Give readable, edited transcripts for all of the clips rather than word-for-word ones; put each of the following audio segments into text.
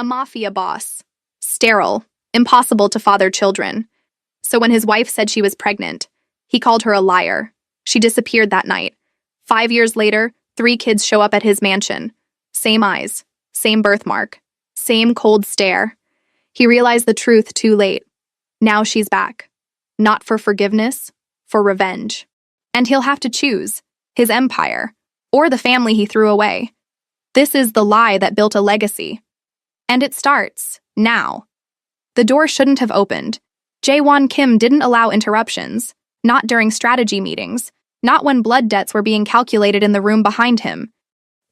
A mafia boss. Sterile. Impossible to father children. So when his wife said she was pregnant, he called her a liar. She disappeared that night. 5 years later, 3 kids show up at his mansion. Same eyes, same birthmark, same cold stare. He realized the truth too late. Now she's back. Not for forgiveness, for revenge. And he'll have to choose his empire or the family he threw away. This is the lie that built a legacy. And it starts now. The door shouldn't have opened. Jae-won Kim didn't allow interruptions, not during strategy meetings, not when blood debts were being calculated in the room behind him,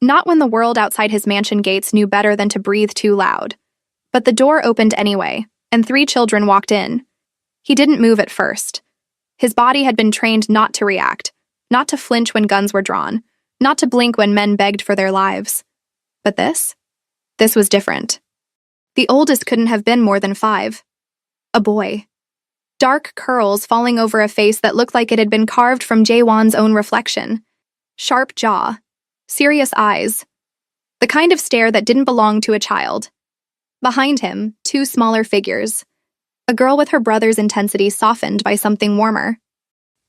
not when the world outside his mansion gates knew better than to breathe too loud. But the door opened anyway, and 3 children walked in. He didn't move at first. His body had been trained not to react, not to flinch when guns were drawn, not to blink when men begged for their lives. But this was different. The oldest couldn't have been more than 5. A boy. Dark curls falling over a face that looked like it had been carved from Jae-won's own reflection. Sharp jaw. Serious eyes. The kind of stare that didn't belong to a child. Behind him, 2 smaller figures. A girl with her brother's intensity softened by something warmer.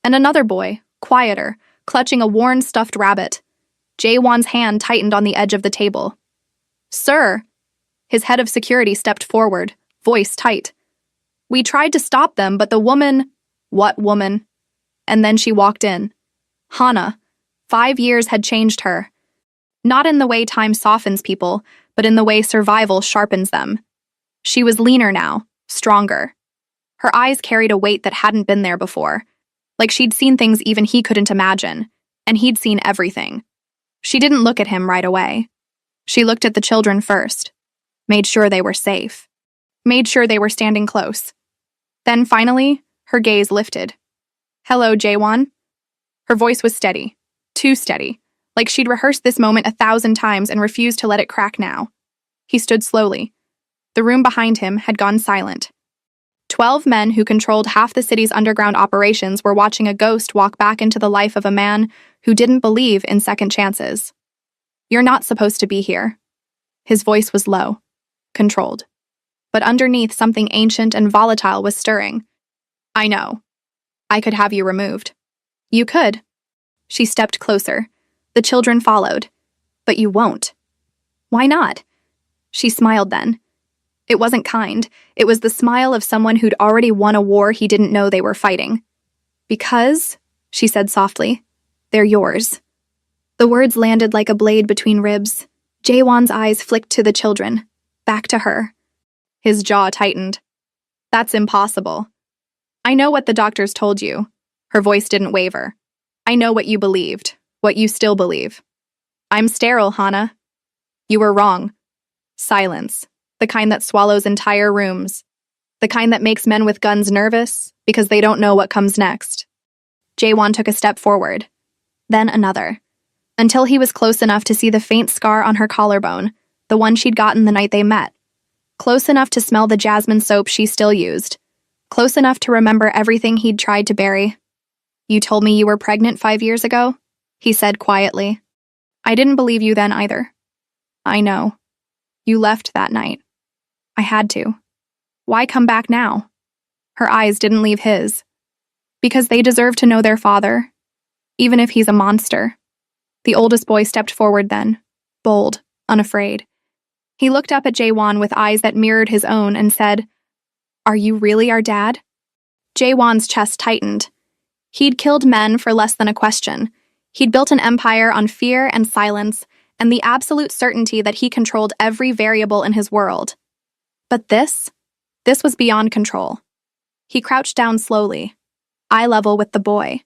And another boy, quieter, clutching a worn stuffed rabbit. Jae-won's hand tightened on the edge of the table. "Sir!" His head of security stepped forward, voice tight. "We tried to stop them, but the woman—" "What woman?" And then she walked in. Hana. 5 years had changed her. Not in the way time softens people, but in the way survival sharpens them. She was leaner now, stronger. Her eyes carried a weight that hadn't been there before, like she'd seen things even he couldn't imagine, and he'd seen everything. She didn't look at him right away. She looked at the children first, made sure they were safe, made sure they were standing close. Then finally, her gaze lifted. "Hello, Jae-won." Her voice was steady, too steady, like she'd rehearsed this moment 1,000 times and refused to let it crack now. He stood slowly. The room behind him had gone silent. 12 men who controlled half the city's underground operations were watching a ghost walk back into the life of a man who didn't believe in second chances. "You're not supposed to be here." His voice was low, controlled. But underneath, something ancient and volatile was stirring. "I know. I could have you removed." "You could." She stepped closer. The children followed. "But you won't." "Why not?" She smiled then. It wasn't kind. It was the smile of someone who'd already won a war he didn't know they were fighting. "Because," she said softly, "they're yours." The words landed like a blade between ribs. Jae-won's eyes flicked to the children, back to her. His jaw tightened. "That's impossible." "I know what the doctors told you." Her voice didn't waver. "I know what you believed, what you still believe." "I'm sterile, Hana." "You were wrong." Silence. The kind that swallows entire rooms. The kind that makes men with guns nervous because they don't know what comes next. Jae-won took a step forward, then another, until he was close enough to see the faint scar on her collarbone, the one she'd gotten the night they met. Close enough to smell the jasmine soap she still used. Close enough to remember everything he'd tried to bury. "You told me you were pregnant 5 years ago?" he said quietly. "I didn't believe you then either." "I know. You left that night." "I had to." "Why come back now?" Her eyes didn't leave his. "Because they deserve to know their father, even if he's a monster." The oldest boy stepped forward then, bold, unafraid. He looked up at Jae-won with eyes that mirrored his own and said, "Are you really our dad?" Jae-won's chest tightened. He'd killed men for less than a question. He'd built an empire on fear and silence and the absolute certainty that he controlled every variable in his world. But this was beyond control. He crouched down slowly, eye level with the boy.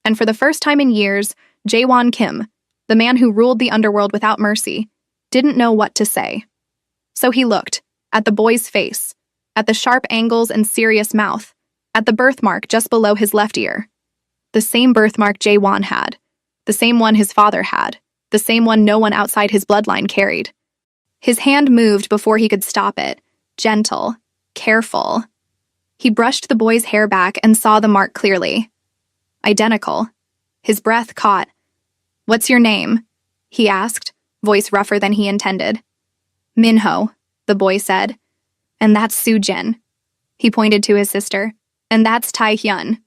And for the first time in years, Jae-won Kim, the man who ruled the underworld without mercy, didn't know what to say. So he looked at the boy's face, at the sharp angles and serious mouth, at the birthmark just below his left ear. The same birthmark Jae-won had, the same one his father had, the same one no one outside his bloodline carried. His hand moved before he could stop it, gentle, careful. He brushed the boy's hair back and saw the mark clearly. Identical. His breath caught. "What's your name?" he asked, voice rougher than he intended. "Minho," the boy said. And that's Soo-jin. He pointed to his sister. And that's Tae-hyun.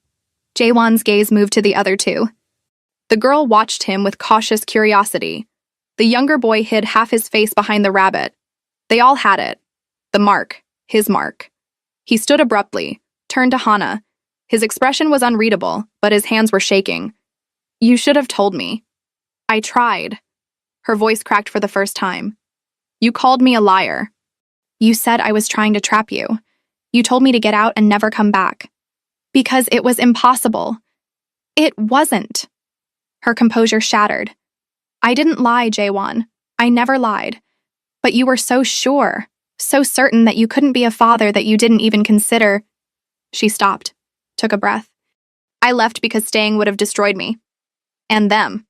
Jaewon's gaze moved to the other two. The girl watched him with cautious curiosity. The younger boy hid half his face behind the rabbit. They all had it. The mark. His mark. He stood abruptly, turned to Hana. His expression was unreadable, but his hands were shaking. You should have told me. I tried. Her voice cracked for the first time. You called me a liar. You said I was trying to trap you. You told me to get out and never come back. Because it was impossible. It wasn't. Her composure shattered. I didn't lie, Jaewon. I never lied. But you were so sure, so certain that you couldn't be a father that you didn't even consider. She stopped, took a breath. I left because staying would have destroyed me. And them.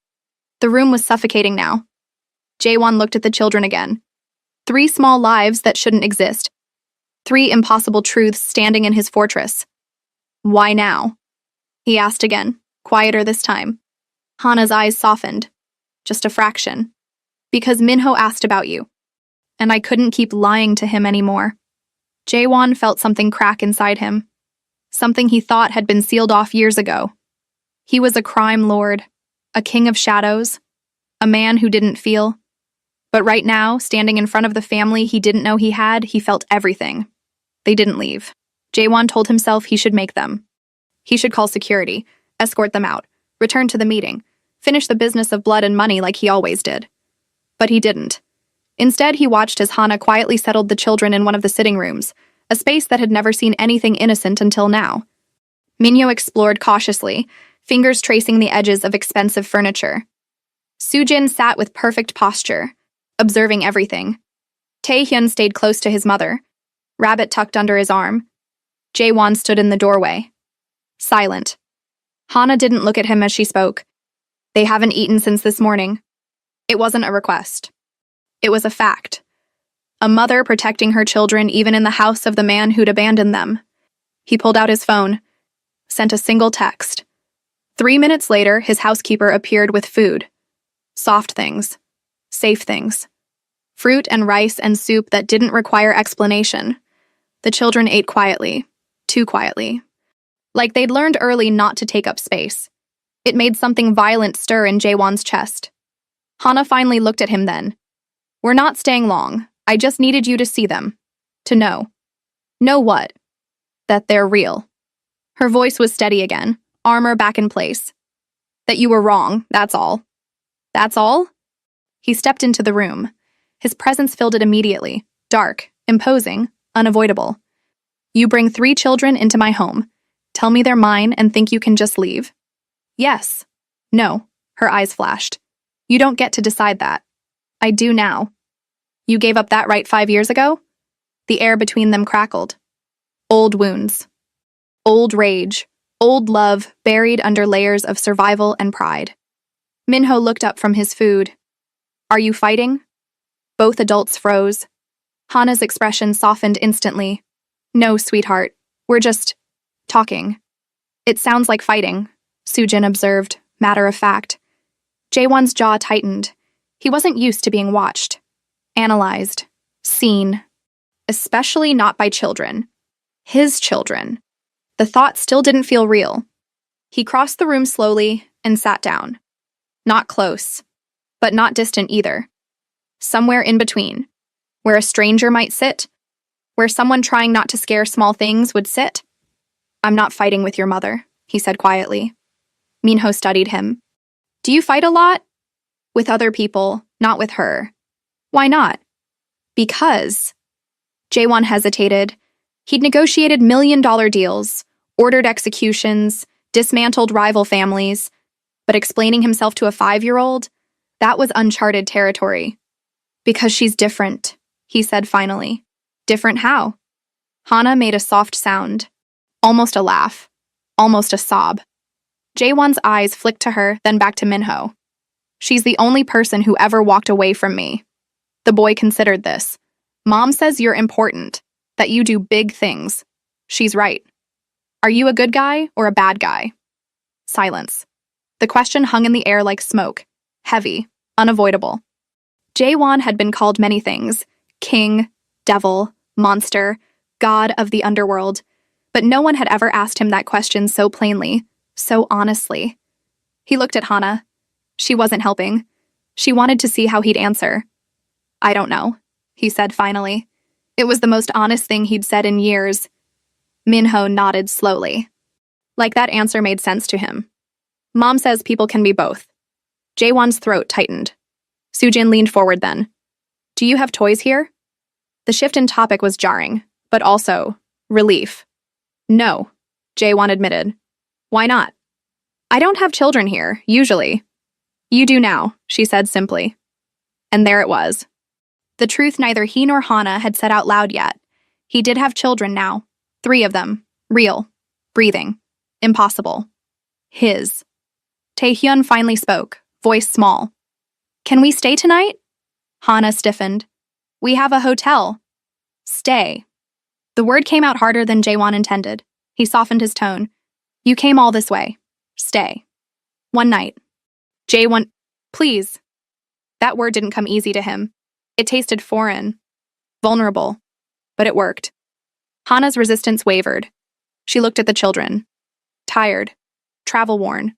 The room was suffocating now. Jaewon looked at the children again. 3 small lives that shouldn't exist. 3 impossible truths standing in his fortress. Why now? He asked again, quieter this time. Hana's eyes softened. Just a fraction. Because Minho asked about you. And I couldn't keep lying to him anymore. Jaewon felt something crack inside him. Something he thought had been sealed off years ago. He was a crime lord, a king of shadows, a man who didn't feel. But right now, standing in front of the family he didn't know he had, he felt everything. They didn't leave. Jaewon told himself he should make them. He should call security, escort them out, return to the meeting, finish the business of blood and money like he always did. But he didn't. Instead, he watched as Hana quietly settled the children in one of the sitting rooms, a space that had never seen anything innocent until now. Minho explored cautiously, fingers tracing the edges of expensive furniture. Soo-jin sat with perfect posture, observing everything. Tae-hyun stayed close to his mother, rabbit tucked under his arm. Jaewon stood in the doorway, silent. Hana didn't look at him as she spoke. They haven't eaten since this morning. It wasn't a request. It was a fact. A mother protecting her children even in the house of the man who'd abandoned them. He pulled out his phone, sent a single text. 3 minutes later, his housekeeper appeared with food. Soft things. Safe things. Fruit and rice and soup that didn't require explanation. The children ate quietly. Too quietly. Like they'd learned early not to take up space. It made something violent stir in Jaewon's chest. Hana finally looked at him then. We're not staying long. I just needed you to see them. To know. Know what? That they're real. Her voice was steady again, armor back in place. That you were wrong, that's all. That's all? He stepped into the room. His presence filled it immediately. Dark, imposing, unavoidable. You bring 3 children into my home. Tell me they're mine and think you can just leave? Yes. No. Her eyes flashed. You don't get to decide that. I do now. You gave up that right 5 years ago? The air between them crackled. Old wounds. Old rage. Old love buried under layers of survival and pride. Minho looked up from his food. Are you fighting? Both adults froze. Hana's expression softened instantly. No, sweetheart. We're just talking. It sounds like fighting, Soo-jin observed, matter of fact. Jaewon's jaw tightened. He wasn't used to being watched, analyzed, seen, especially not by children. His children. The thought still didn't feel real. He crossed the room slowly and sat down. Not close, but not distant either. Somewhere in between, where a stranger might sit, where someone trying not to scare small things would sit. I'm not fighting with your mother, he said quietly. Minho studied him. Do you fight a lot? With other people, not with her. Why not? Because. Jaewon hesitated. He'd negotiated million-dollar deals, ordered executions, dismantled rival families, but explaining himself to a 5-year-old, that was uncharted territory. Because she's different, he said finally. Different how? Hana made a soft sound. Almost a laugh. Almost a sob. Jaewon's eyes flicked to her, then back to Minho. She's the only person who ever walked away from me. The boy considered this. Mom says you're important, that you do big things. She's right. Are you a good guy or a bad guy? Silence. The question hung in the air like smoke. Heavy. Unavoidable. Jaewon had been called many things. King, devil, monster, god of the underworld. But no one had ever asked him that question so plainly, so honestly. He looked at Hana. She wasn't helping. She wanted to see how he'd answer. "I don't know," he said finally. It was the most honest thing he'd said in years. Minho nodded slowly. Like that answer made sense to him. Mom says people can be both. Jaewon's throat tightened. Sujin leaned forward then. "Do you have toys here?" The shift in topic was jarring, but also relief. "No," Jaewon admitted. "Why not?" "I don't have children here, usually." "You do now," she said simply. And there it was. The truth neither he nor Hana had said out loud yet. He did have children now. 3 of them. Real. Breathing. Impossible. His. Taehyun finally spoke, voice small. "Can we stay tonight?" Hana stiffened. "We have a hotel." "Stay." The word came out harder than Jaewon intended. He softened his tone. "You came all this way. Stay. One night." Jaewon, "Please." That word didn't come easy to him. It tasted foreign, vulnerable, but it worked. Hana's resistance wavered. She looked at the children. Tired, travel-worn.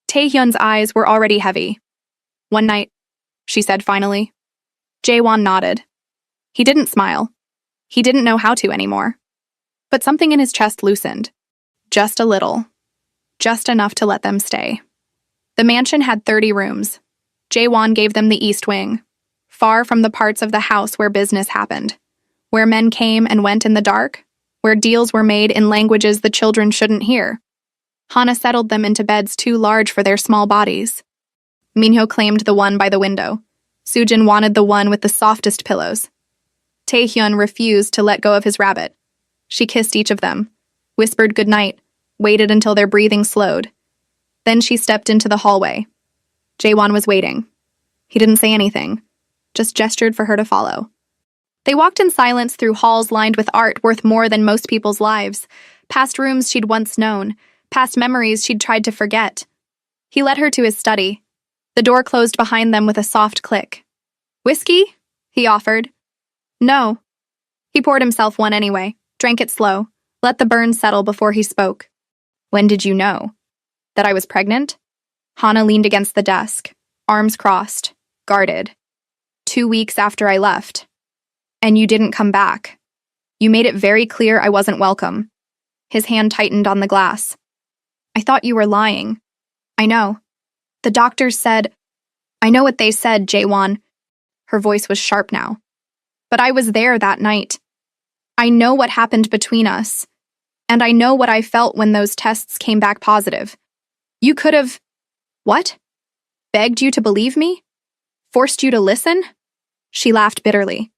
Taehyun's eyes were already heavy. "One night," she said finally. Jaewon nodded. He didn't smile. He didn't know how to anymore. But something in his chest loosened. Just a little. Just enough to let them stay. The mansion had 30 rooms. Jaewon gave them the east wing, far from the parts of the house where business happened, where men came and went in the dark, where deals were made in languages the children shouldn't hear. Hana settled them into beds too large for their small bodies. Minho claimed the one by the window. Sujin wanted the one with the softest pillows. Taehyun refused to let go of his rabbit. She kissed each of them, whispered goodnight, waited until their breathing slowed. Then she stepped into the hallway. Jaewon was waiting. He didn't say anything, just gestured for her to follow. They walked in silence through halls lined with art worth more than most people's lives, past rooms she'd once known, past memories she'd tried to forget. He led her to his study. The door closed behind them with a soft click. "Whiskey?" he offered. "No." He poured himself one anyway, drank it slow, let the burn settle before he spoke. "When did you know? That I was pregnant?" Hana leaned against the desk, arms crossed, guarded. 2 weeks after I left. And you didn't come back. You made it very clear I wasn't welcome." His hand tightened on the glass. "I thought you were lying." "I know. The doctors said—" "I know what they said, Jaewon." Her voice was sharp now. "But I was there that night. I know what happened between us. And I know what I felt when those tests came back positive. You could have—" "What? Begged you to believe me? Forced you to listen?" She laughed bitterly.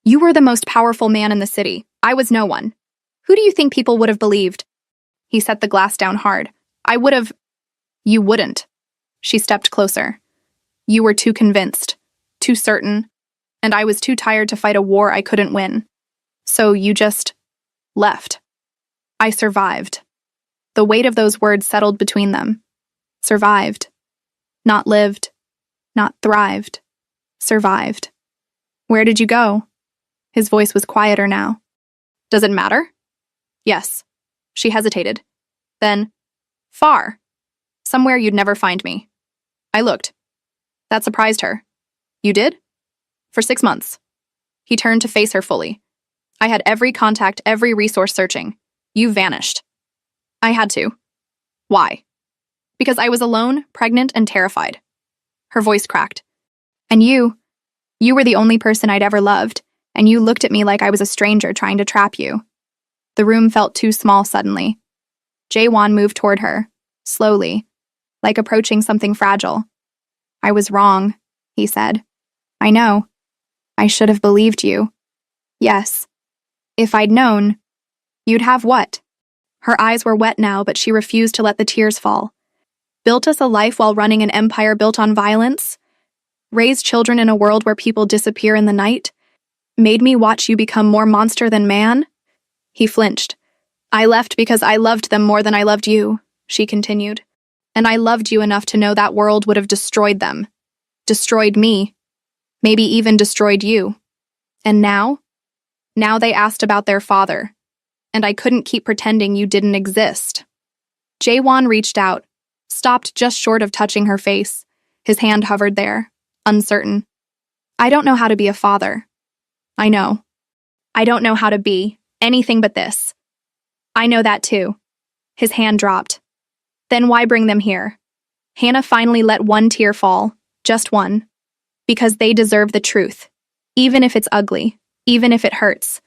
"You were the most powerful man in the city. I was no one. Who do you think people would have believed?" He set the glass down hard. "I would have—" "You wouldn't." She stepped closer. "You were too convinced, too certain, and I was too tired to fight a war I couldn't win. So you just left. I survived." The weight of those words settled between them. Survived. Not lived. Not thrived. Survived. "Where did you go?" His voice was quieter now. "Does it matter?" "Yes." She hesitated. Then, "Far. Somewhere you'd never find me." I looked. That surprised her. "You did?" "For 6 months." He turned to face her fully. "I had every contact, every resource searching. You vanished." "I had to." "Why?" "Because I was alone, pregnant, and terrified." Her voice cracked. "And you were the only person I'd ever loved, and you looked at me like I was a stranger trying to trap you." The room felt too small suddenly. Jaewon moved toward her, slowly, like approaching something fragile. "I was wrong," he said. "I know. I should have believed you. Yes. If I'd known." "You'd have what?" Her eyes were wet now, but she refused to let the tears fall. "Built us a life while running an empire built on violence? Raised children in a world where people disappear in the night? Made me watch you become more monster than man?" He flinched. "I left because I loved them more than I loved you," she continued. "And I loved you enough to know that world would have destroyed them. Destroyed me. Maybe even destroyed you. And now? Now they asked about their father, and I couldn't keep pretending you didn't exist. Jaewon reached out, stopped just short of touching her face. His hand hovered there, uncertain. I don't know how to be a father. I know. I don't know how to be anything but this. I know that too. His hand dropped. Then why bring them here? Hannah finally let one tear fall, just one. Because they deserve the truth. Even if it's ugly, even if it hurts.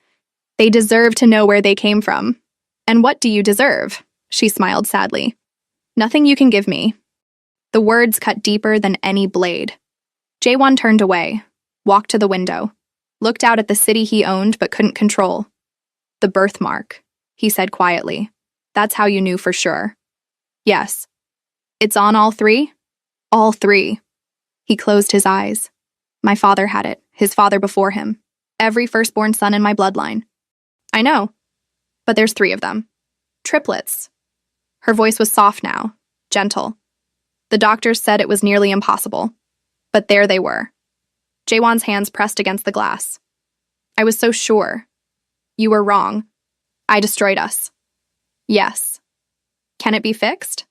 They deserve to know where they came from. And what do you deserve? She smiled sadly. Nothing you can give me. The words cut deeper than any blade. Jaewon turned away, walked to the window, looked out at the city he owned but couldn't control. The birthmark, he said quietly. That's how you knew for sure. Yes. It's on all three? All three. He closed his eyes. My father had it, his father before him. Every firstborn son in my bloodline. I know. But there's 3 of them. Triplets. Her voice was soft now, gentle. The doctors said it was nearly impossible. But there they were. Jaewon's hands pressed against the glass. I was so sure. You were wrong. I destroyed us. Yes. Can it be fixed?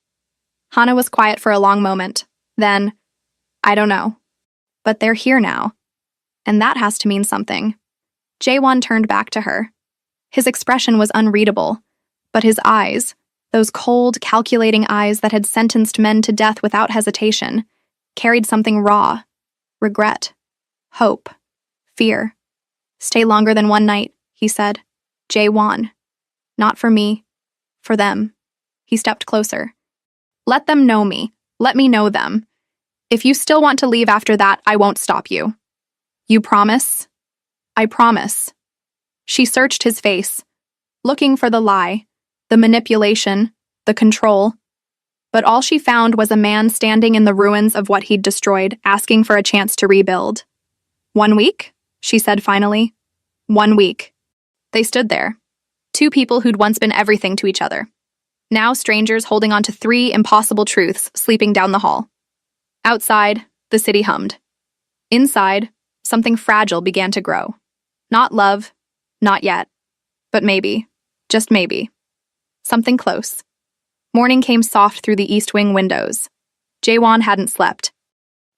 Hana was quiet for a long moment. Then, I don't know. But they're here now. And that has to mean something. Jaewon turned back to her. His expression was unreadable, but his eyes, those cold, calculating eyes that had sentenced men to death without hesitation, carried something raw. Regret. Hope. Fear. Stay longer than one night, he said. Jaewon. Not for me. For them. He stepped closer. Let them know me. Let me know them. If you still want to leave after that, I won't stop you. You promise? I promise. She searched his face, looking for the lie, the manipulation, the control. But all she found was a man standing in the ruins of what he'd destroyed, asking for a chance to rebuild. 1 week? She said finally. 1 week. They stood there. 2 people who'd once been everything to each other. Now strangers holding on to 3 impossible truths sleeping down the hall. Outside, the city hummed. Inside, something fragile began to grow. Not love, not yet. But maybe, just maybe. Something close. Morning came soft through the east wing windows. Jaewon hadn't slept.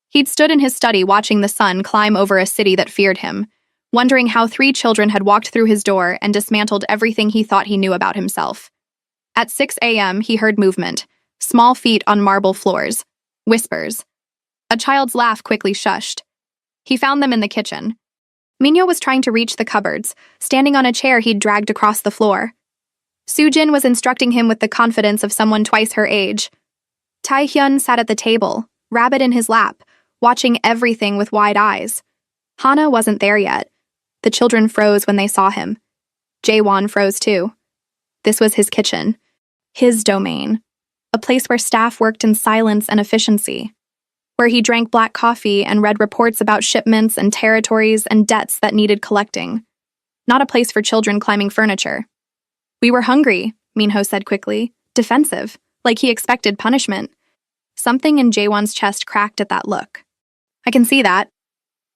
He'd stood in his study watching the sun climb over a city that feared him, wondering how 3 children had walked through his door and dismantled everything he thought he knew about himself. At 6 a.m., he heard movement, small feet on marble floors, whispers. A child's laugh quickly shushed. He found them in the kitchen. Minyo was trying to reach the cupboards, standing on a chair he'd dragged across the floor. Sujin was instructing him with the confidence of someone twice her age. Taehyun sat at the table, rabbit in his lap, watching everything with wide eyes. Hana wasn't there yet. The children froze when they saw him. Jaewon froze too. This was his kitchen. His domain. A place where staff worked in silence and efficiency. Where he drank black coffee and read reports about shipments and territories and debts that needed collecting. Not a place for children climbing furniture. We were hungry, Minho said quickly, defensive, like he expected punishment. Something in Jaewon's chest cracked at that look. I can see that.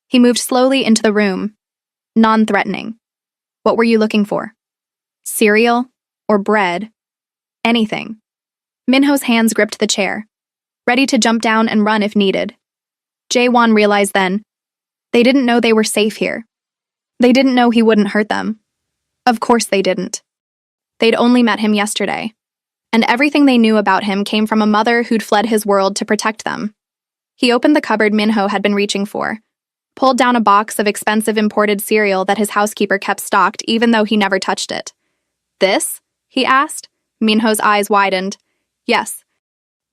He moved slowly into the room, non-threatening. What were you looking for? Cereal? Or bread? Anything. Minho's hands gripped the chair, ready to jump down and run if needed. Jaewon realized then, they didn't know they were safe here. They didn't know he wouldn't hurt them. Of course they didn't. They'd only met him yesterday, and everything they knew about him came from a mother who'd fled his world to protect them. He opened the cupboard Minho had been reaching for, pulled down a box of expensive imported cereal that his housekeeper kept stocked even though he never touched it. This? He asked. Minho's eyes widened. Yes.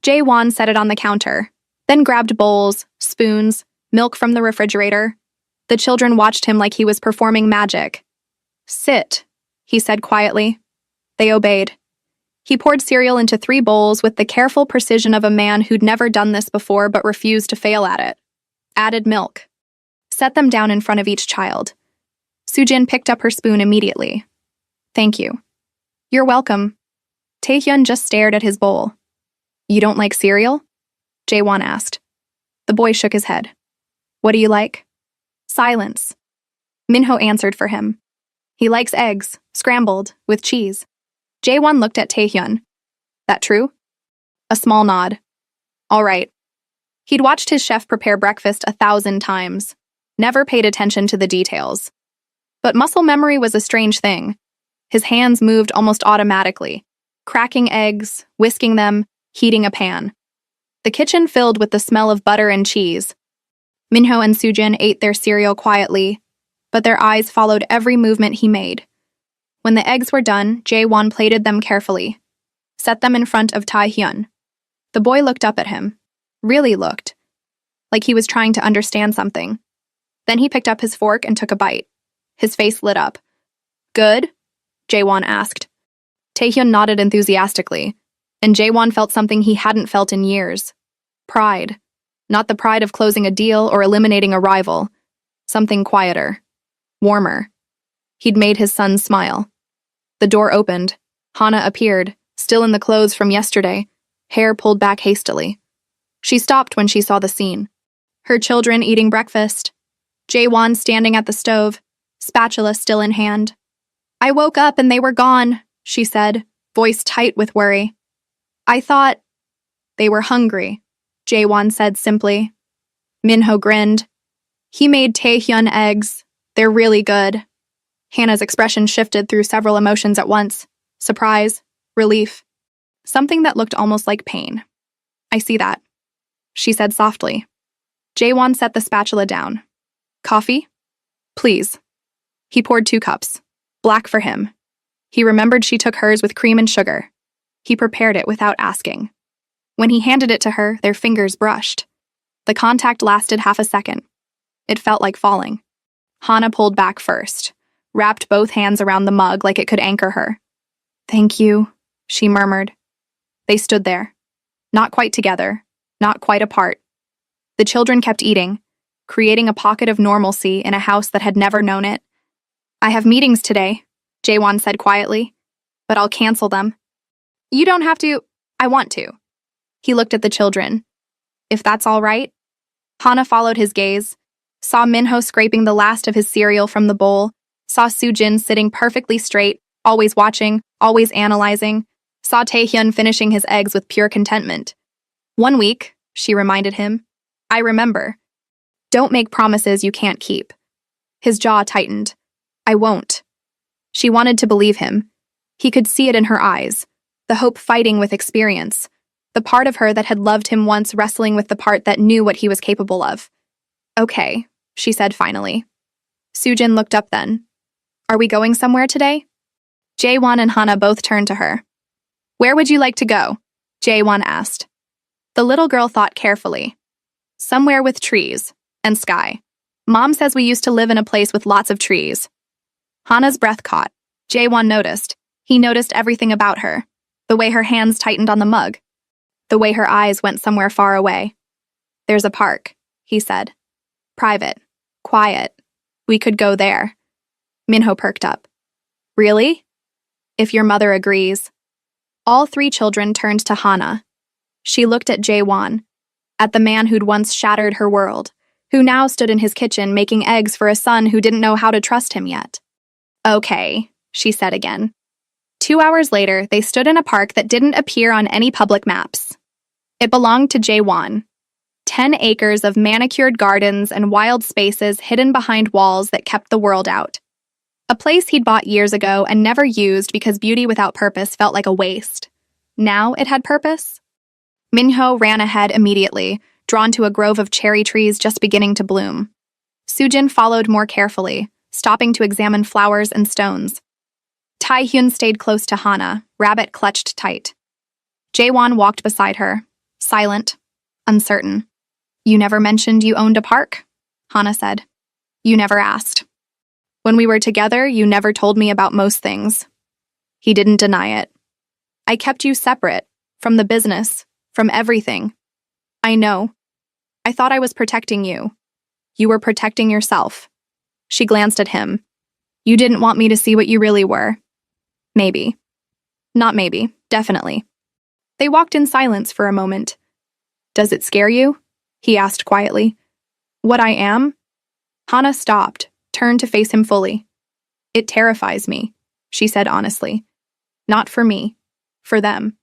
Jaewon set it on the counter, then grabbed bowls, spoons, milk from the refrigerator. The children watched him like he was performing magic. Sit, he said quietly. They obeyed. He poured cereal into 3 bowls with the careful precision of a man who'd never done this before but refused to fail at it. Added milk. Set them down in front of each child. Sujin picked up her spoon immediately. Thank you. You're welcome. Taehyun just stared at his bowl. You don't like cereal? Jaewon asked. The boy shook his head. What do you like? Silence. Minho answered for him. He likes eggs, scrambled, with cheese. Jae-won looked at Taehyun. That true? A small nod. All right. He'd watched his chef prepare breakfast 1,000 times, never paid attention to the details. But muscle memory was a strange thing. His hands moved almost automatically, cracking eggs, whisking them, heating a pan. The kitchen filled with the smell of butter and cheese. Minho and Soojin ate their cereal quietly, but their eyes followed every movement he made. When the eggs were done, Jae-won plated them carefully, set them in front of Taehyun. The boy looked up at him, really looked, like he was trying to understand something. Then he picked up his fork and took a bite. His face lit up. Good? Jae-won asked. Taehyun nodded enthusiastically, and Jae-won felt something he hadn't felt in years. Pride. Not the pride of closing a deal or eliminating a rival. Something quieter. Warmer. He'd made his son smile. The door opened. Hana appeared, still in the clothes from yesterday, hair pulled back hastily. She stopped when she saw the scene. Her children eating breakfast. Jae-won standing at the stove, spatula still in hand. I woke up and they were gone, she said, voice tight with worry. I thought they were hungry, Jae-won said simply. Minho grinned. He made Taehyun eggs. They're really good. Hannah's expression shifted through several emotions at once. Surprise, relief, something that looked almost like pain. I see that, she said softly. Jae-won set the spatula down. Coffee? Please. He poured 2 cups. Black for him. He remembered she took hers with cream and sugar. He prepared it without asking. When he handed it to her, their fingers brushed. The contact lasted half a second. It felt like falling. Hana pulled back first, wrapped both hands around the mug like it could anchor her. Thank you, she murmured. They stood there. Not quite together, not quite apart. The children kept eating, creating a pocket of normalcy in a house that had never known it. I have meetings today, Jae-won said quietly, but I'll cancel them. You don't have to. I want to. He looked at the children. If that's all right? Hana followed his gaze, saw Minho scraping the last of his cereal from the bowl, saw Soojin sitting perfectly straight, always watching, always analyzing, saw Taehyun finishing his eggs with pure contentment. 1 week, she reminded him. I remember. Don't make promises you can't keep. His jaw tightened. I won't. She wanted to believe him. He could see it in her eyes, the hope fighting with experience, the part of her that had loved him once wrestling with the part that knew what he was capable of. Okay, she said finally. Soojin looked up then. Are we going somewhere today? Jae-won and Hana both turned to her. Where would you like to go? Jae-won asked. The little girl thought carefully. Somewhere with trees and sky. Mom says we used to live in a place with lots of trees. Hana's breath caught. Jae-won noticed. He noticed everything about her. The way her hands tightened on the mug. The way her eyes went somewhere far away. There's a park, he said. Private. Quiet. We could go there. Minho perked up. Really? If your mother agrees. All 3 children turned to Hana. She looked at Jae-won, at the man who'd once shattered her world, who now stood in his kitchen making eggs for a son who didn't know how to trust him yet. Okay, she said again. 2 hours later, they stood in a park that didn't appear on any public maps. It belonged to Jae-won. 10 acres of manicured gardens and wild spaces hidden behind walls that kept the world out. A place he'd bought years ago and never used because beauty without purpose felt like a waste. Now it had purpose. Minho ran ahead immediately, drawn to a grove of cherry trees just beginning to bloom. Soojin followed more carefully, stopping to examine flowers and stones. Taehyun stayed close to Hana, rabbit clutched tight. Jae-won walked beside her, silent, uncertain. You never mentioned you owned a park, Hana said. You never asked. When we were together, you never told me about most things. He didn't deny it. I kept you separate, from the business, from everything. I know. I thought I was protecting you. You were protecting yourself. She glanced at him. You didn't want me to see what you really were. Maybe. Not maybe, definitely. They walked in silence for a moment. Does it scare you? He asked quietly. What I am? Hana stopped, turned to face him fully. It terrifies me, she said honestly. Not for me. For them.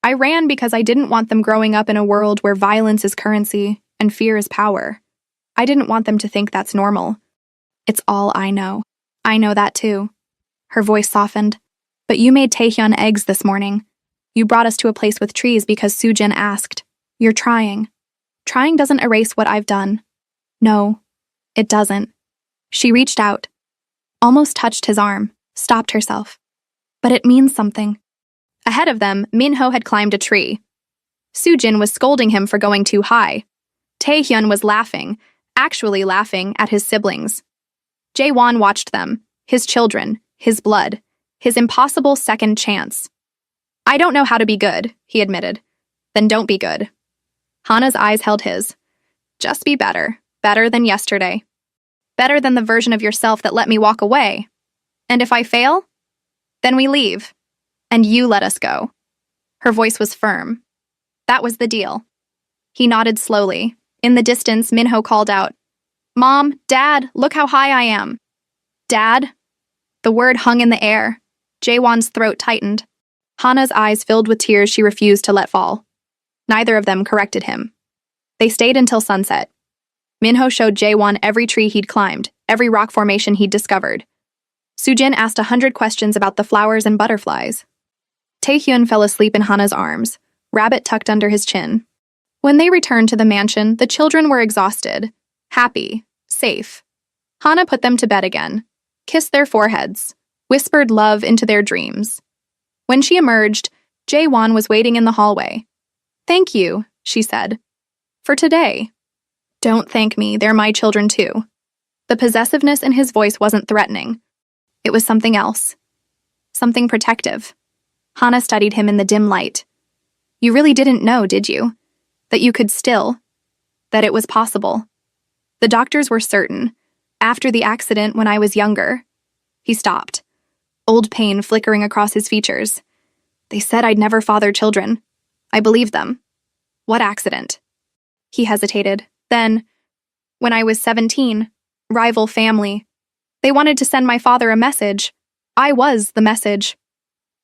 I ran because I didn't want them growing up in a world where violence is currency and fear is power. I didn't want them to think that's normal. It's all I know. I know that too. Her voice softened. But you made Taehyun eggs this morning. You brought us to a place with trees because Soojin asked. You're trying. Trying doesn't erase what I've done. No, it doesn't. She reached out, almost touched his arm, stopped herself. But it means something. Ahead of them, Minho had climbed a tree. Soojin was scolding him for going too high. Taehyun was laughing, actually laughing at his siblings. Jaewon watched them, his children, his blood, his impossible second chance. I don't know how to be good, he admitted. Then don't be good. Hana's eyes held his. Just be better. Better than yesterday. Better than the version of yourself that let me walk away. And if I fail? Then we leave. And you let us go. Her voice was firm. That was the deal. He nodded slowly. In the distance, Minho called out, Mom, Dad, look how high I am. Dad? The word hung in the air. Jaewon's throat tightened. Hana's eyes filled with tears she refused to let fall. Neither of them corrected him. They stayed until sunset. Minho showed Jaewon every tree he'd climbed, every rock formation he'd discovered. Soojin asked 100 questions about the flowers and butterflies. Taehyun fell asleep in Hana's arms, rabbit tucked under his chin. When they returned to the mansion, the children were exhausted, happy, safe. Hana put them to bed again, kissed their foreheads, whispered love into their dreams. When she emerged, Jaewon was waiting in the hallway. Thank you, she said. For today. Don't thank me, they're my children too. The possessiveness in his voice wasn't threatening. It was something else. Something protective. Hana studied him in the dim light. You really didn't know, did you? That you could still. That it was possible. The doctors were certain. After the accident when I was younger. He stopped. Old pain flickering across his features. They said I'd never father children. I believed them. What accident? He hesitated. Then, when I was 17, rival family. They wanted to send my father a message. I was the message.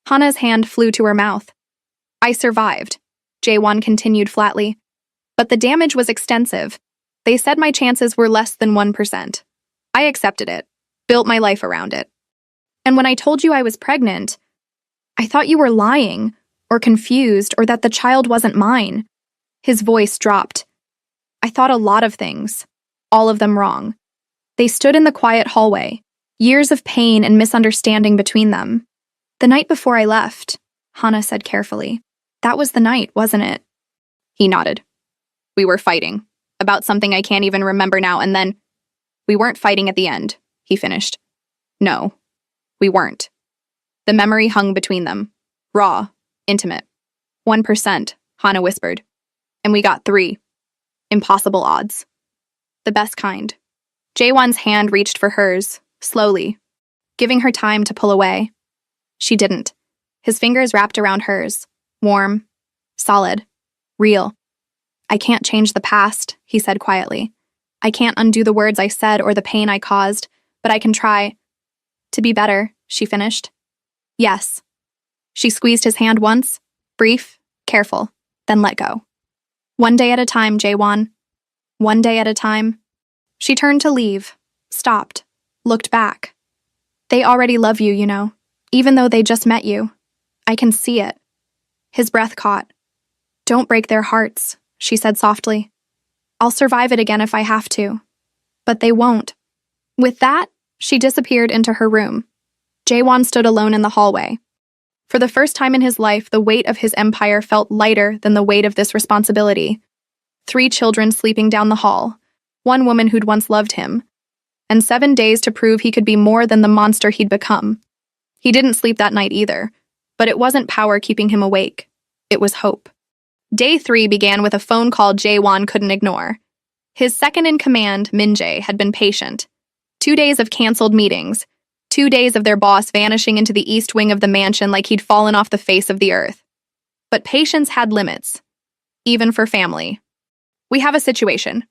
Hana's hand flew to her mouth. I survived, Jaewon continued flatly. But the damage was extensive. They said my chances were less than 1%. I accepted it, built my life around it. And when I told you I was pregnant, I thought you were lying, or confused, or that the child wasn't mine. His voice dropped. I thought a lot of things, all of them wrong. They stood in the quiet hallway, years of pain and misunderstanding between them. The night before I left, Hana said carefully. That was the night, wasn't it? He nodded. We were fighting, about something I can't even remember now, and then, we weren't fighting at the end, he finished. No, we weren't. The memory hung between them, raw, intimate. 1%, Hana whispered. And we got 3. Impossible odds. The best kind. Jaewon's hand reached for hers, slowly, giving her time to pull away. She didn't. His fingers wrapped around hers, warm, solid, real. I can't change the past, he said quietly. I can't undo the words I said or the pain I caused, but I can try. To be better, she finished. Yes. She squeezed his hand once, brief, careful, then let go. One day at a time, Jaewon. One day at a time. She turned to leave, stopped, looked back. They already love you, you know, even though they just met you. I can see it. His breath caught. Don't break their hearts, she said softly. I'll survive it again if I have to. But they won't. With that, she disappeared into her room. Jaewon stood alone in the hallway. For the first time in his life, the weight of his empire felt lighter than the weight of this responsibility. 3 children sleeping down the hall, 1 woman who'd once loved him, and 7 days to prove he could be more than the monster he'd become. He didn't sleep that night either, but it wasn't power keeping him awake. It was hope. Day 3 began with a phone call Jaewon couldn't ignore. His second-in-command, Min-jae, had been patient. 2 days of canceled meetings, 2 days of their boss vanishing into the east wing of the mansion like he'd fallen off the face of the earth. But patience had limits, even for family. We have a situation,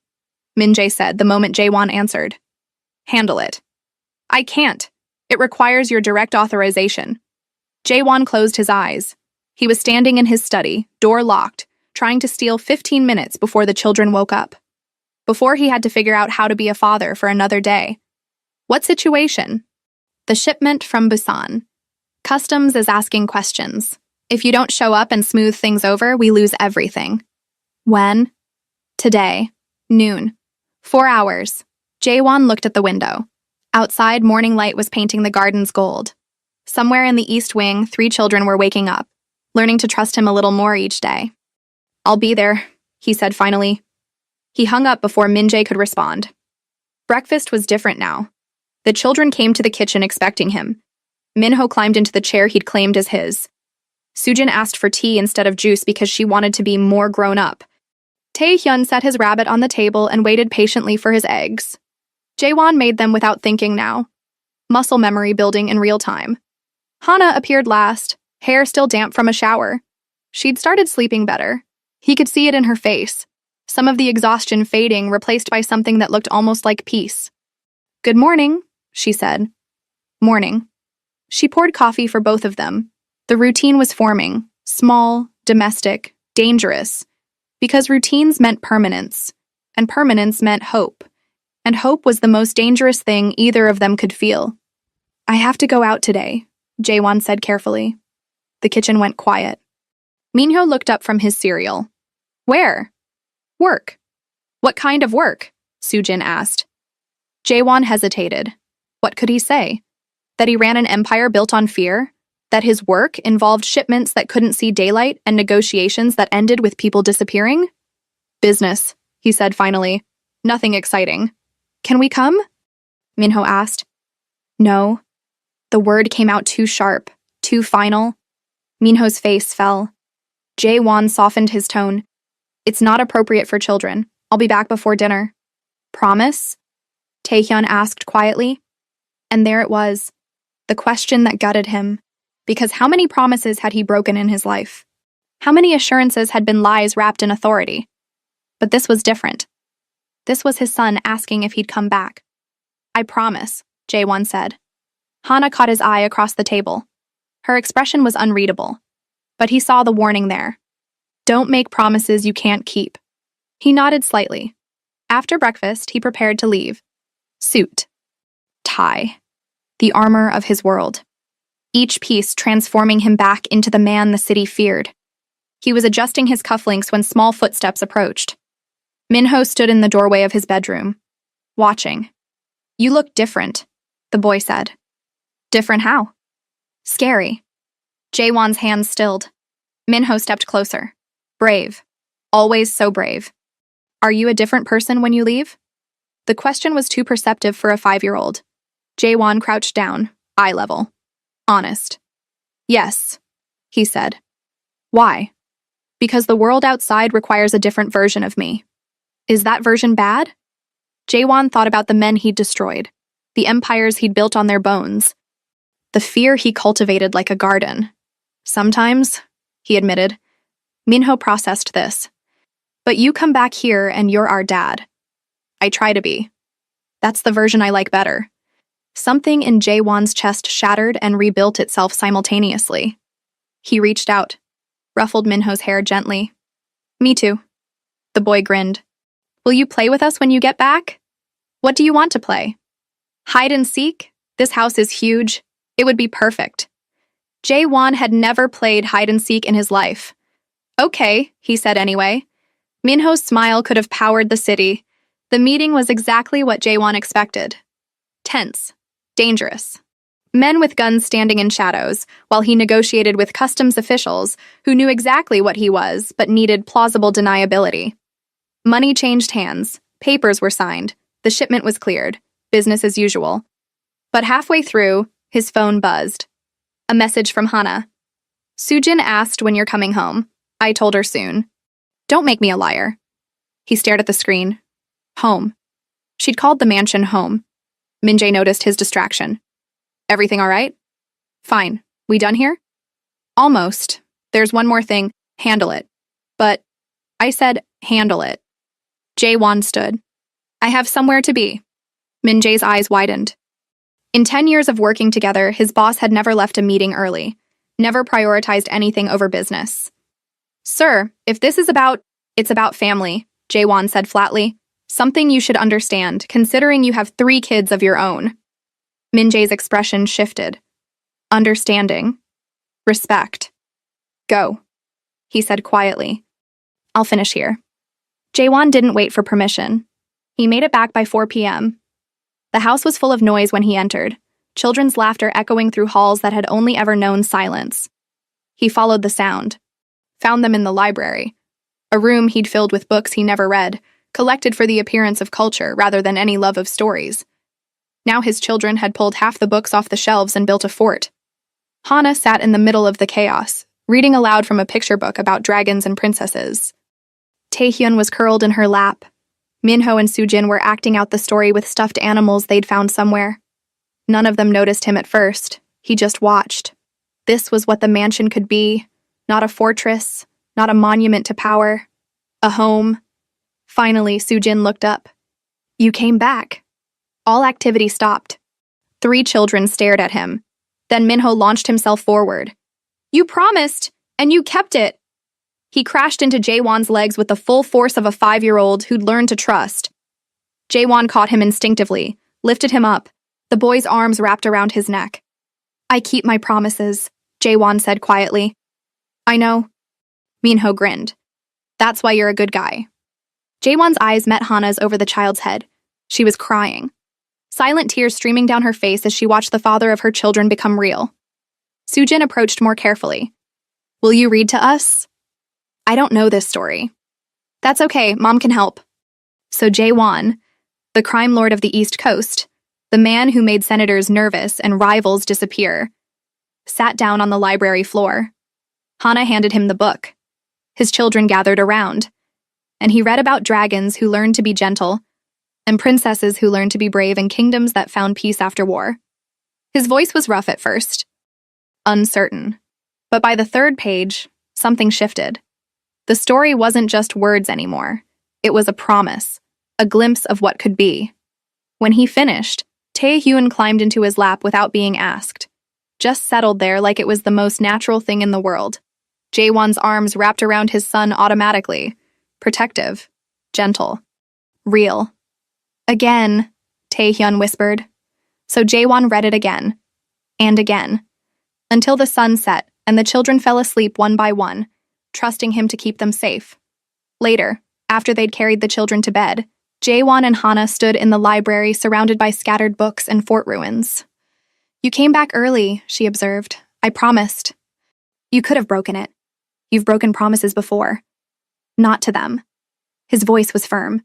Min-jae said the moment Jaewon answered. Handle it. I can't. It requires your direct authorization. Jae-won closed his eyes. He was standing in his study, door locked, trying to steal 15 minutes before the children woke up. Before he had to figure out how to be a father for another day. What situation? The shipment from Busan. Customs is asking questions. If you don't show up and smooth things over, we lose everything. When? Today. Noon. 4 hours. Jae-won looked at the window. Outside, morning light was painting the gardens gold. Somewhere in the east wing, 3 children were waking up, learning to trust him a little more each day. I'll be there, he said finally. He hung up before Min-jae could respond. Breakfast was different now. The children came to the kitchen expecting him. Min-ho climbed into the chair he'd claimed as his. Sujin asked for tea instead of juice because she wanted to be more grown up. Tae-hyun set his rabbit on the table and waited patiently for his eggs. Jae-won made them without thinking now. Muscle memory building in real time. Hana appeared last, hair still damp from a shower. She'd started sleeping better. He could see it in her face. Some of the exhaustion fading, replaced by something that looked almost like peace. Good morning, she said. Morning. She poured coffee for both of them. The routine was forming, small, domestic, dangerous, because routines meant permanence, and permanence meant hope, and hope was the most dangerous thing either of them could feel. I have to go out today, Jae-won said carefully. The kitchen went quiet. Minho looked up from his cereal. Where? Work. What kind of work? Sujin asked. Jae-won hesitated. What could he say? That he ran an empire built on fear? That his work involved shipments that couldn't see daylight and negotiations that ended with people disappearing? Business, he said finally. Nothing exciting. Can we come? Minho asked. No. The word came out too sharp, too final. Minho's face fell. Jae-won softened his tone. It's not appropriate for children. I'll be back before dinner. Promise? Tae-hyun asked quietly. And there it was. The question that gutted him. Because how many promises had he broken in his life? How many assurances had been lies wrapped in authority? But this was different. This was his son asking if he'd come back. I promise, Jae-won said. Hana caught his eye across the table. Her expression was unreadable. But he saw the warning there. Don't make promises you can't keep. He nodded slightly. After breakfast, he prepared to leave. Suit. Tie. The armor of his world. Each piece transforming him back into the man the city feared. He was adjusting his cufflinks when small footsteps approached. Minho stood in the doorway of his bedroom, watching. You look different, the boy said. Different how? Scary. Jae-won's hands stilled. Minho stepped closer. Brave. Always so brave. Are you a different person when you leave? The question was too perceptive for a 5-year-old. Jae-won crouched down, eye level. Honest. Yes, he said. Why? Because the world outside requires a different version of me. Is that version bad? Jae-won thought about the men he'd destroyed, the empires he'd built on their bones, the fear he cultivated like a garden. Sometimes, he admitted. Minho processed this. But you come back here and you're our dad. I try to be. That's the version I like better. Something in Jae-won's chest shattered and rebuilt itself simultaneously. He reached out, ruffled Minho's hair gently. Me too. The boy grinned. Will you play with us when you get back? What do you want to play? Hide and seek? This house is huge. It would be perfect. Jae-won had never played hide and seek in his life. Okay, he said anyway. Minho's smile could have powered the city. The meeting was exactly what Jae-won expected. Tense. Dangerous. Men with guns standing in shadows, while he negotiated with customs officials who knew exactly what he was but needed plausible deniability. Money changed hands, papers were signed, the shipment was cleared, business as usual. But halfway through, his phone buzzed. A message from Hana. Sujin asked when you're coming home. I told her soon. Don't make me a liar. He stared at the screen. Home. She'd called the mansion home. Min-jae noticed his distraction. Everything all right? Fine. We done here? Almost. There's one more thing. Handle it. But I said handle it. Jae-won stood. I have somewhere to be. Min-jae's eyes widened. In 10 years of working together, his boss had never left a meeting early, never prioritized anything over business. Sir, if this is it's about family, Jaewon said flatly. Something you should understand, considering you have 3 kids of your own. Min Jae's expression shifted. Understanding. Respect. Go, he said quietly. I'll finish here. Jaewon didn't wait for permission. He made it back by 4 p.m. The house was full of noise when he entered, children's laughter echoing through halls that had only ever known silence. He followed the sound, found them in the library, a room he'd filled with books he never read, collected for the appearance of culture rather than any love of stories. Now his children had pulled half the books off the shelves and built a fort. Hana sat in the middle of the chaos, reading aloud from a picture book about dragons and princesses. Taehyun was curled in her lap. Minho and Soojin were acting out the story with stuffed animals they'd found somewhere. None of them noticed him at first. He just watched. This was what the mansion could be. Not a fortress, not a monument to power. A home. Finally, Soojin looked up. You came back. All activity stopped. 3 children stared at him. Then Minho launched himself forward. You promised, and you kept it. He crashed into Jaewon's legs with the full force of a 5-year-old who'd learned to trust. Jaewon caught him instinctively, lifted him up, the boy's arms wrapped around his neck. I keep my promises, Jaewon said quietly. I know. Minho grinned. That's why you're a good guy. Jaewon's eyes met Hana's over the child's head. She was crying. Silent tears streaming down her face as she watched the father of her children become real. Soojin approached more carefully. Will you read to us? I don't know this story. That's okay, Mom can help. So Jaewon, the crime lord of the East Coast, the man who made senators nervous and rivals disappear, sat down on the library floor. Hana handed him the book. His children gathered around, and he read about dragons who learned to be gentle, and princesses who learned to be brave in kingdoms that found peace after war. His voice was rough at first, uncertain. But by the 3rd page, something shifted. The story wasn't just words anymore. It was a promise, a glimpse of what could be. When he finished, Taehyun climbed into his lap without being asked, just settled there like it was the most natural thing in the world. Jaewon's arms wrapped around his son automatically, protective, gentle, real. Again, Taehyun whispered. So Jaewon read it again, and again, until the sun set and the children fell asleep one by one, trusting him to keep them safe. Later, after they'd carried the children to bed, Jaewon and Hana stood in the library surrounded by scattered books and fort ruins. You came back early, she observed. I promised. You could have broken it. You've broken promises before. Not to them. His voice was firm.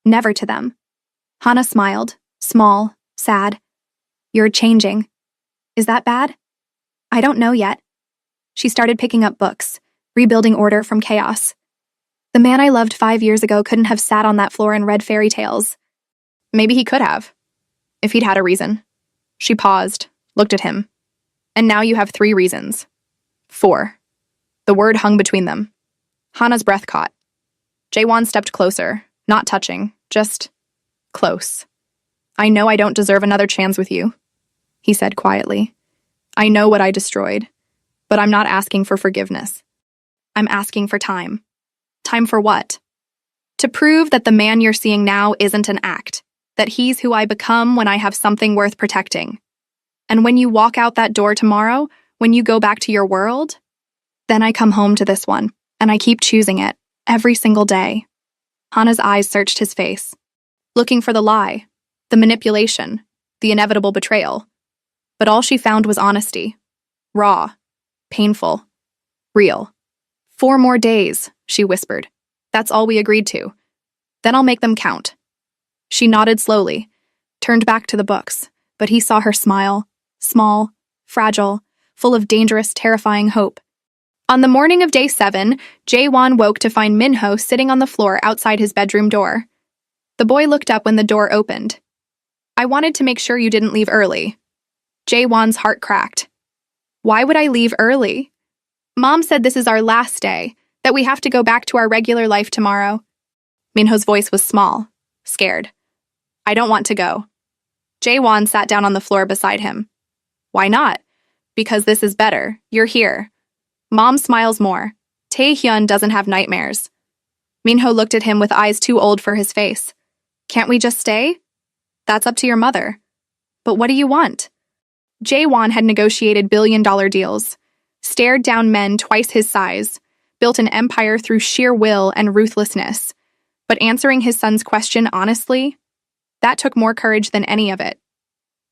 Never to them. Hana smiled, small, sad. You're changing. Is that bad? I don't know yet. She started picking up books, rebuilding order from chaos. The man I loved 5 years ago couldn't have sat on that floor and read fairy tales. Maybe he could have, if he'd had a reason. She paused, looked at him. And now you have 3 reasons. 4. The word hung between them. Hana's breath caught. Jaewon stepped closer, not touching, just close. I know I don't deserve another chance with you, he said quietly. I know what I destroyed, but I'm not asking for forgiveness. I'm asking for time. Time for what? To prove that the man you're seeing now isn't an act, that he's who I become when I have something worth protecting. And when you walk out that door tomorrow, when you go back to your world, then I come home to this one, and I keep choosing it, every single day. Hana's eyes searched his face, looking for the lie, the manipulation, the inevitable betrayal. But all she found was honesty. Raw, painful, real. 4 more days, she whispered. That's all we agreed to. Then I'll make them count. She nodded slowly, turned back to the books, but he saw her smile, small, fragile, full of dangerous, terrifying hope. On the morning of day 7, Jaewon woke to find Minho sitting on the floor outside his bedroom door. The boy looked up when the door opened. I wanted to make sure you didn't leave early. Jaewon's heart cracked. Why would I leave early? Mom said this is our last day, that we have to go back to our regular life tomorrow. Minho's voice was small, scared. I don't want to go. Jae-won sat down on the floor beside him. Why not? Because this is better. You're here. Mom smiles more. Tae-hyun doesn't have nightmares. Minho looked at him with eyes too old for his face. Can't we just stay? That's up to your mother. But what do you want? Jae-won had negotiated billion-dollar deals, stared down men twice his size, built an empire through sheer will and ruthlessness. But answering his son's question honestly, that took more courage than any of it.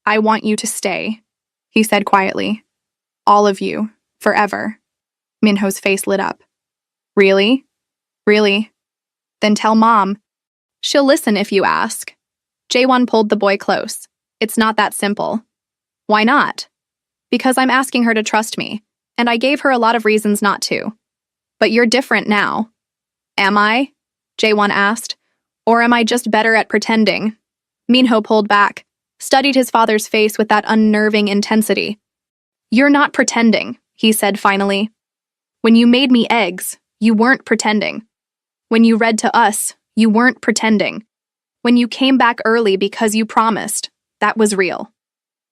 I want you to stay, he said quietly. All of you, forever. Minho's face lit up. Really? Really? Then tell Mom. She'll listen if you ask. Jae-won pulled the boy close. It's not that simple. Why not? Because I'm asking her to trust me, and I gave her a lot of reasons not to. But you're different now. Am I? Jae-won asked. Or am I just better at pretending? Minho pulled back, studied his father's face with that unnerving intensity. You're not pretending, he said finally. When you made me eggs, you weren't pretending. When you read to us, you weren't pretending. When you came back early because you promised, that was real.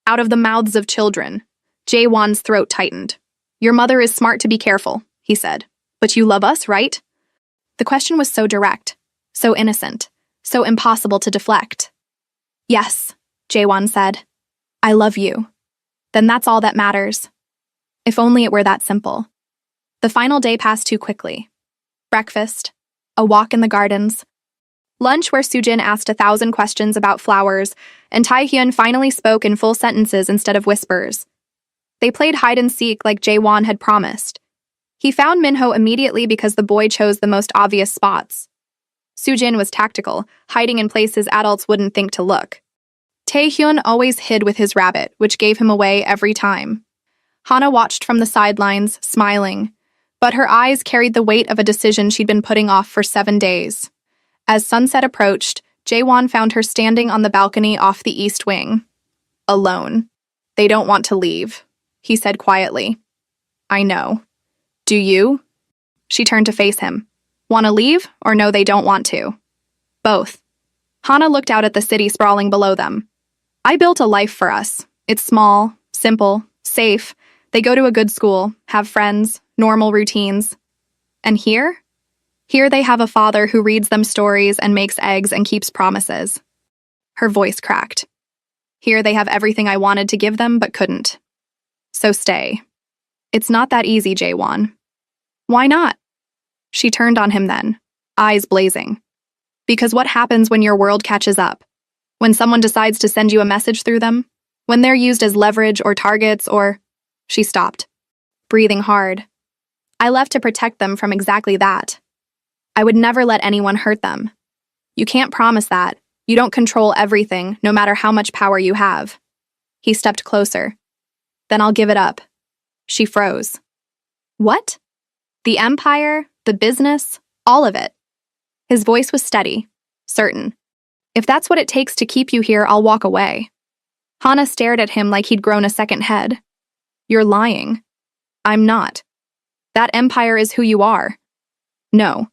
Out of the mouths of children, Jae-won's throat tightened. Your mother is smart to be careful, he said. But you love us, right? The question was so direct, so innocent, so impossible to deflect. Yes, Jae-won said. I love you. Then that's all that matters. If only it were that simple. The final day passed too quickly. Breakfast, a walk in the gardens, lunch where Soojin asked 1,000 questions about flowers, and Tae-hyun finally spoke in full sentences instead of whispers. They played hide-and-seek like Jae-won had promised. He found Minho immediately because the boy chose the most obvious spots. Soojin was tactical, hiding in places adults wouldn't think to look. Tae-hyun always hid with his rabbit, which gave him away every time. Hana watched from the sidelines, smiling, but her eyes carried the weight of a decision she'd been putting off for 7 days. As sunset approached, Jae-won found her standing on the balcony off the east wing. Alone. They don't want to leave, he said quietly. I know. Do you? She turned to face him. Want to leave, or no, they don't want to? Both. Hana looked out at the city sprawling below them. I built a life for us. It's small, simple, safe. They go to a good school, have friends, normal routines. And here? Here they have a father who reads them stories and makes eggs and keeps promises. Her voice cracked. Here they have everything I wanted to give them but couldn't. So stay. It's not that easy, Jae-won. Why not? She turned on him then, eyes blazing. Because what happens when your world catches up? When someone decides to send you a message through them? When they're used as leverage or targets or... She stopped, breathing hard. I left to protect them from exactly that. I would never let anyone hurt them. You can't promise that. You don't control everything, no matter how much power you have. He stepped closer. Then I'll give it up. She froze. What? The empire, the business, all of it. His voice was steady, certain. If that's what it takes to keep you here, I'll walk away. Hana stared at him like he'd grown a second head. You're lying. I'm not. That empire is who you are. No.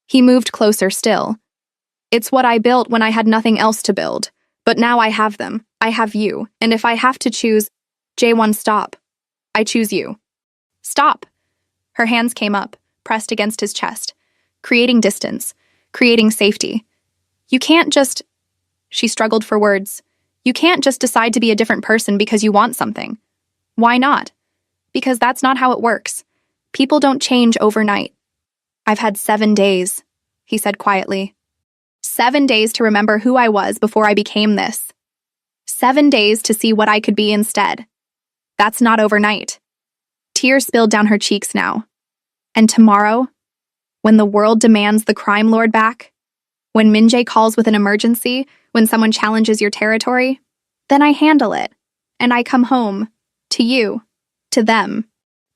He moved closer still. It's what I built when I had nothing else to build. But now I have them. I have you. And if I have to choose... Jae-won, stop. I choose you. Stop. Her hands came up, pressed against his chest, creating distance, creating safety. You can't just... She struggled for words. You can't just decide to be a different person because you want something. Why not? Because that's not how it works. People don't change overnight. I've had 7 days, he said quietly. 7 days to remember who I was before I became this. 7 days to see what I could be instead. That's not overnight. Tears spilled down her cheeks now. And tomorrow, when the world demands the crime lord back, when Min-jae calls with an emergency, when someone challenges your territory, then I handle it, and I come home, to you, to them.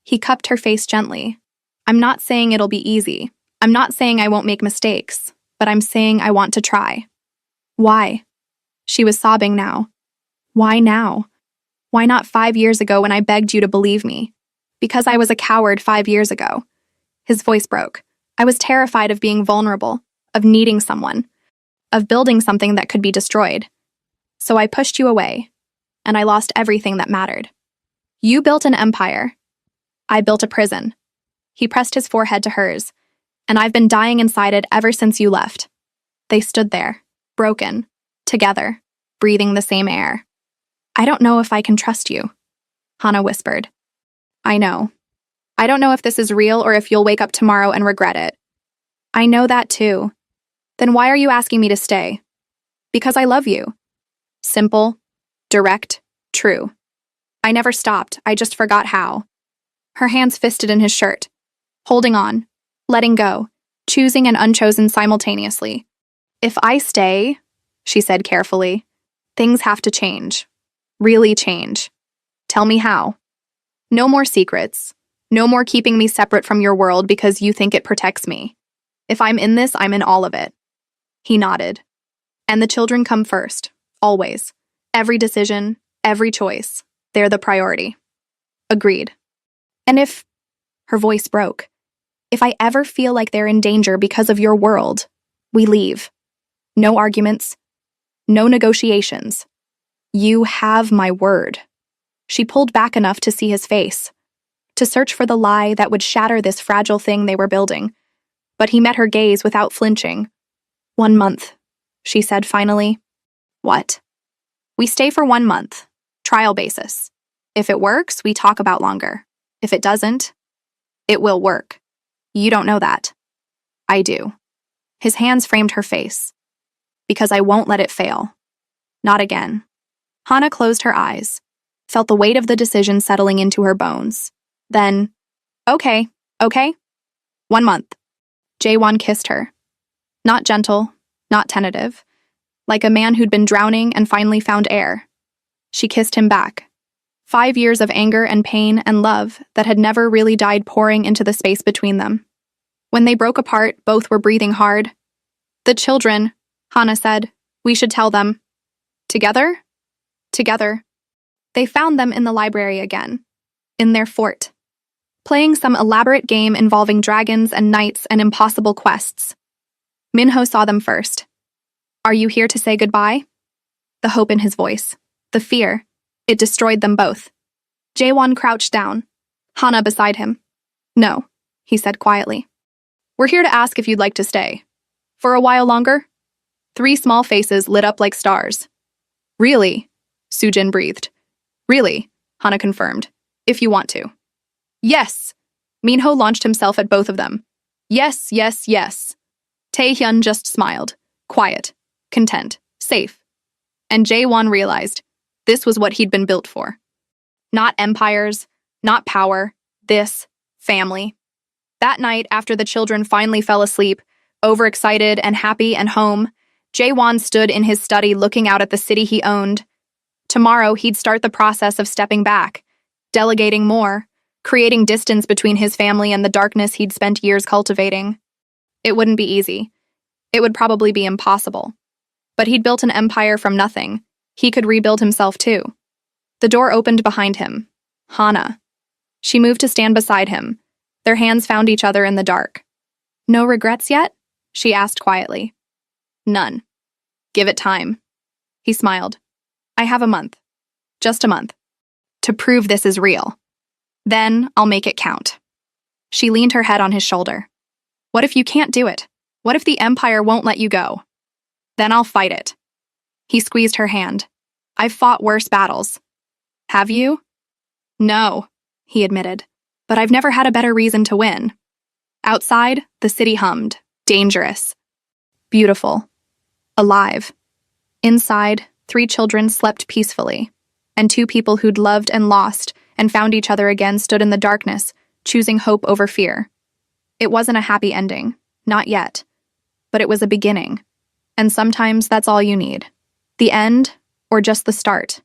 He cupped her face gently. I'm not saying it'll be easy. I'm not saying I won't make mistakes, but I'm saying I want to try. Why? She was sobbing now. Why now? Why not 5 years ago when I begged you to believe me? Because I was a coward 5 years ago. His voice broke. I was terrified of being vulnerable, of needing someone, of building something that could be destroyed. So I pushed you away, and I lost everything that mattered. You built an empire. I built a prison. He pressed his forehead to hers, and I've been dying inside it ever since you left. They stood there, broken, together, breathing the same air. I don't know if I can trust you, Hannah whispered. I know. I don't know if this is real or if you'll wake up tomorrow and regret it. I know that too. Then why are you asking me to stay? Because I love you. Simple, direct, true. I never stopped, I just forgot how. Her hands fisted in his shirt, holding on, letting go, choosing and unchosen simultaneously. If I stay, she said carefully, things have to change. Really change. Tell me how. No more secrets. No more keeping me separate from your world because you think it protects me. If I'm in this, I'm in all of it. He nodded. And the children come first, always. Every decision, every choice, they're the priority. Agreed. And if, her voice broke, if I ever feel like they're in danger because of your world, we leave. No arguments, no negotiations. You have my word. She pulled back enough to see his face, to search for the lie that would shatter this fragile thing they were building. But he met her gaze without flinching. 1 month, she said finally. What? We stay for 1 month, trial basis. If it works, we talk about longer. If it doesn't, it will work. You don't know that. I do. His hands framed her face. Because I won't let it fail. Not again. Hannah closed her eyes, felt the weight of the decision settling into her bones. Then, okay. 1 month. Jaewon kissed her. Not gentle, not tentative. Like a man who'd been drowning and finally found air. She kissed him back. 5 years of anger and pain and love that had never really died pouring into the space between them. When they broke apart, both were breathing hard. The children, Hannah said, we should tell them. Together? Together. They found them in the library again. In their fort. Playing some elaborate game involving dragons and knights and impossible quests. Minho saw them first. Are you here to say goodbye? The hope in his voice. The fear. It destroyed them both. Jaewon crouched down. Hannah beside him. No, he said quietly. We're here to ask if you'd like to stay. For a while longer? 3 small faces lit up like stars. Really? Sujin breathed. Really, Hannah confirmed. If you want to. Yes! Minho launched himself at both of them. Yes. Taehyun just smiled. Quiet. Content. Safe. And Jaewon realized this was what he'd been built for. Not empires, not power, this family. That night, after the children finally fell asleep, overexcited and happy and home, Jaewon stood in his study looking out at the city he owned. Tomorrow, he'd start the process of stepping back, delegating more, creating distance between his family and the darkness he'd spent years cultivating. It wouldn't be easy. It would probably be impossible. But he'd built an empire from nothing. He could rebuild himself too. The door opened behind him. Hannah. She moved to stand beside him. Their hands found each other in the dark. No regrets yet? She asked quietly. None. Give it time. He smiled. I have a month. Just a month. To prove this is real. Then I'll make it count. She leaned her head on his shoulder. What if you can't do it? What if the Empire won't let you go? Then I'll fight it. He squeezed her hand. I've fought worse battles. Have you? No, he admitted, but I've never had a better reason to win. Outside, the city hummed, dangerous, beautiful, alive. Inside, 3 children slept peacefully, and 2 people who'd loved and lost and found each other again stood in the darkness, choosing hope over fear. It wasn't a happy ending, not yet, but it was a beginning. And sometimes that's all you need. The end, or just the start.